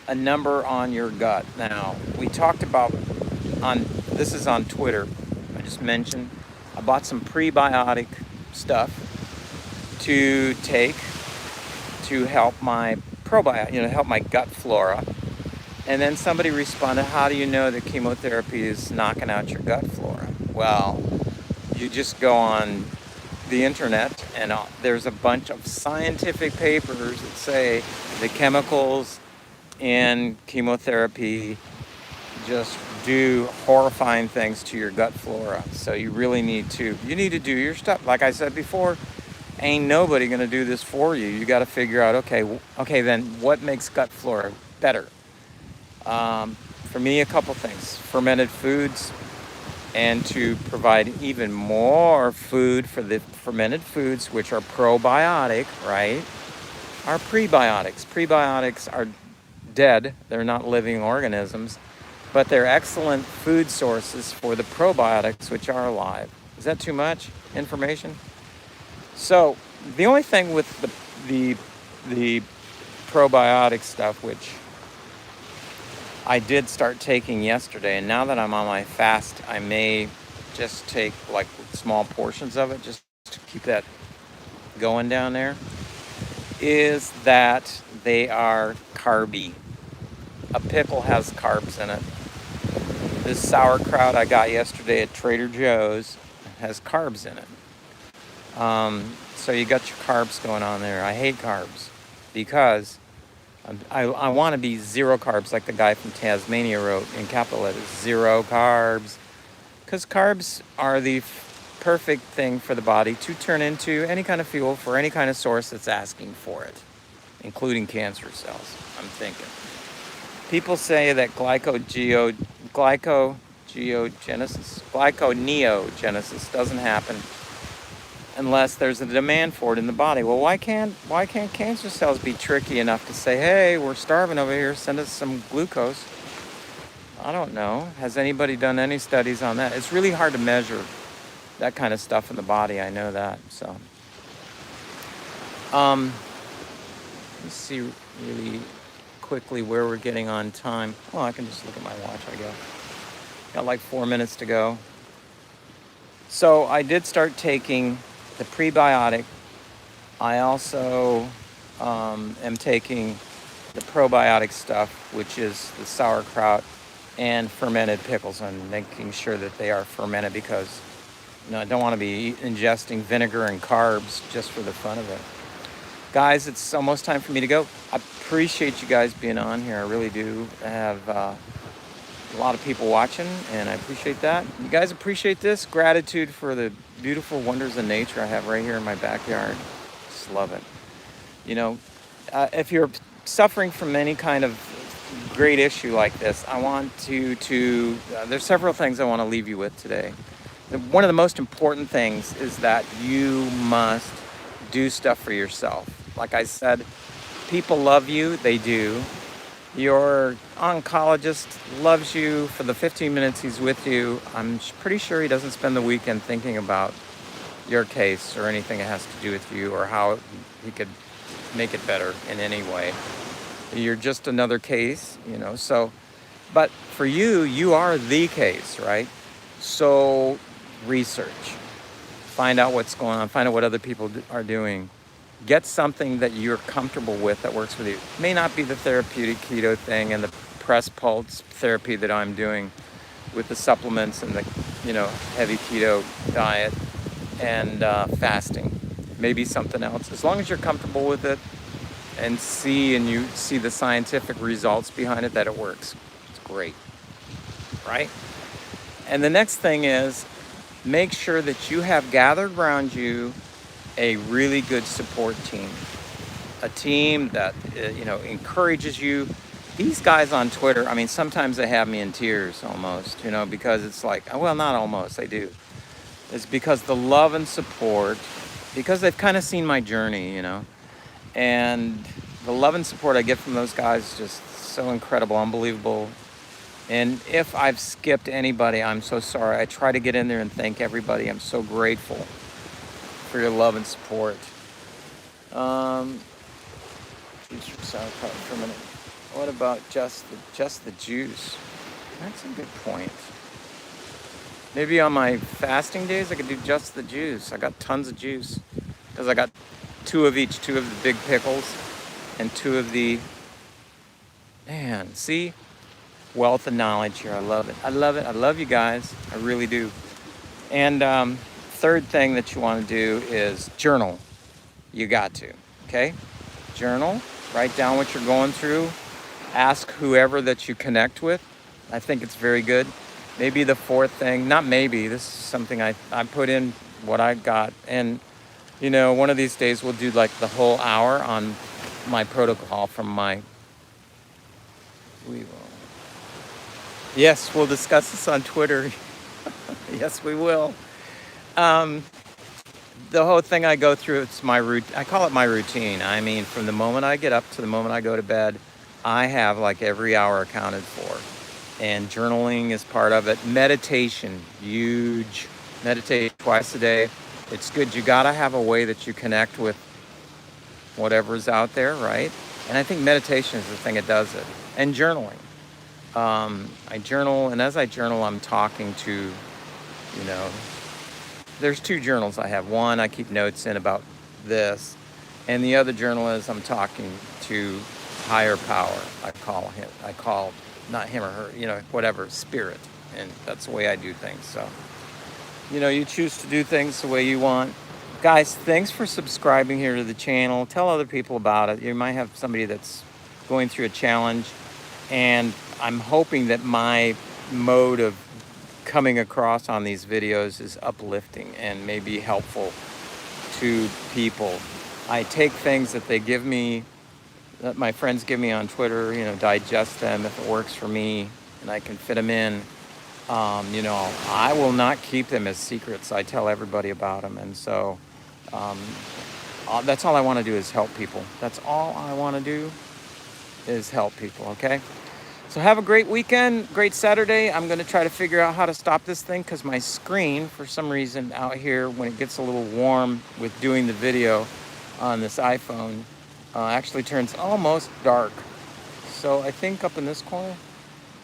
a number on your gut. Now, we talked about this is on Twitter. I just mentioned I bought some prebiotic stuff to take to help my probiotic, help my gut flora. And then somebody responded, how do you know that chemotherapy is knocking out your gut flora? Well, you just go on the internet and there's a bunch of scientific papers that say the chemicals in chemotherapy just do horrifying things to your gut flora. So you really need to do your stuff. Like I said before, ain't nobody gonna do this for you. You got to figure out, okay, then what makes gut flora better? For me, a couple things: fermented foods, and to provide even more food for the fermented foods, which are probiotic, right? Are prebiotics. Prebiotics are dead; they're not living organisms. but they're excellent food sources for the probiotics, which are alive. Is that too much information? So the only thing with the probiotic stuff, which I did start taking yesterday, and now that I'm on my fast, I may just take like small portions of it just to keep that going down there, is that they are carby. A pickle has carbs in it. This sauerkraut I got yesterday at Trader Joe's has carbs in it. So you got your carbs going on there. I hate carbs because I want to be zero carbs, like the guy from Tasmania wrote in capital letters, zero carbs. Because carbs are the perfect thing for the body to turn into any kind of fuel for any kind of source that's asking for it, including cancer cells, I'm thinking. People say that glyconeogenesis doesn't happen unless there's a demand for it in the body. Well, why can't cancer cells be tricky enough to say, hey, we're starving over here, send us some glucose? I don't know. Has anybody done any studies on that? It's really hard to measure that kind of stuff in the body. I know that. So, let's see really quickly where we're getting on time. Well, I can just look at my watch, I guess. Got like 4 minutes to go. So I did start taking the prebiotic. I also am taking the probiotic stuff, which is the sauerkraut and fermented pickles. I'm making sure that they are fermented because I don't want to be ingesting vinegar and carbs just for the fun of it. Guys, it's almost time for me to go. I appreciate you guys being on here. I really do. I have a lot of people watching, and I appreciate that. You guys appreciate this? Gratitude for the beautiful wonders of nature I have right here in my backyard. Just love it. If you're suffering from any kind of great issue like this, I want there's several things I want to leave you with today. One of the most important things is that you must do stuff for yourself. Like I said, people love you, they do. Your oncologist loves you for the 15 minutes he's with you. I'm pretty sure he doesn't spend the weekend thinking about your case or anything that has to do with you or how he could make it better in any way. You're just another case, so, but for you, you are the case, right? So research, find out what's going on, find out what other people are doing. Get something that you're comfortable with that works with you. It may not be the therapeutic keto thing and the press pulse therapy that I'm doing with the supplements and the, heavy keto diet and fasting. Maybe something else. As long as you're comfortable with it and you see the scientific results behind it, that it works. It's great, right? And the next thing is, make sure that you have gathered around you a really good support team, a team that encourages you. These guys on Twitter, sometimes they have me in tears almost, because it's like, well, not almost, they do. It's because the love and support, because they've kind of seen my journey, and the love and support I get from those guys is just so incredible, unbelievable. And if I've skipped anybody, I'm so sorry. I try to get in there and thank everybody. I'm so grateful for your love and support. Sauerkraut for a minute. What about just the juice? That's a good point. Maybe on my fasting days I could do just the juice. I got tons of juice because I got two of each, two of the big pickles and two of the, see? Wealth of knowledge here. I love it. I love you guys. I really do. And third thing that you want to do is journal. You got to, okay? Journal. Write down what you're going through. Ask whoever that you connect with. I think it's very good. Maybe the fourth thing, not maybe, this is something I put in what I got. And, one of these days we'll do like the whole hour on my protocol from we will. Yes, we'll discuss this on Twitter. Yes, we will. The whole thing I go through, it's my routine. I call it my routine. From the moment I get up to the moment I go to bed, I have like every hour accounted for. and journaling is part of it. Meditation, huge. Meditate twice a day. It's good. You got to have a way that you connect with whatever's out there, right? And I think meditation is the thing that does it. And journaling. I journal, and as I journal, I'm talking to, you know, there's two journals I have. One, I keep notes in about this, and the other journal is I'm talking to higher power. I call not him or her, whatever, spirit. And that's the way I do things. So, you choose to do things the way you want. Guys, thanks for subscribing here to the channel. Tell other people about it. You might have somebody that's going through a challenge, and I'm hoping that my mode of coming across on these videos is uplifting and maybe helpful to people. I take things that they give me, that my friends give me on Twitter, digest them if it works for me and I can fit them in. I will not keep them as secrets. I tell everybody about them. And so that's all I want to do is help people. That's all I want to do is help people, okay? So have a great weekend, great Saturday. I'm going to try to figure out how to stop this thing because my screen, for some reason out here, when it gets a little warm with doing the video on this iPhone, actually turns almost dark. So I think up in this corner,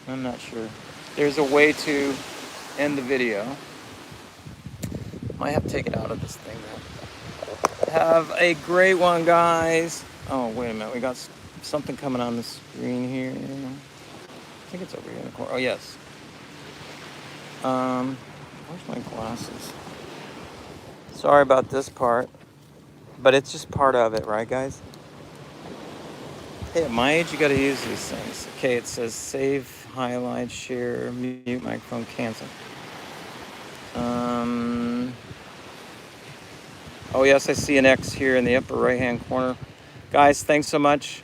I'm not sure, there's a way to end the video. Might have to take it out of this thing though. Have a great one, guys. Oh, wait a minute. We got something coming on the screen here. I think it's over here in the corner. Oh, yes. Where's my glasses? Sorry about this part, but it's just part of it, right, guys? Hey, at my age, you got to use these things. Okay, it says save, highlight, share, mute, microphone, cancel. Oh, yes, I see an X here in the upper right-hand corner. Guys, thanks so much.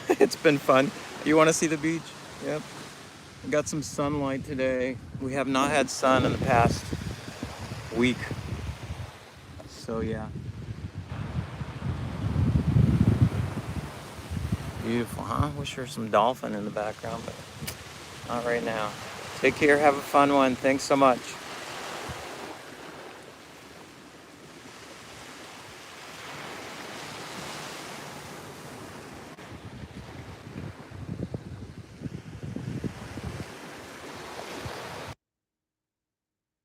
It's been fun. You want to see the beach? Yep. We got some sunlight today. We have not had sun in the past week. So, yeah. Beautiful, huh? Wish there was some dolphin in the background, but not right now. Take care. Have a fun one. Thanks so much.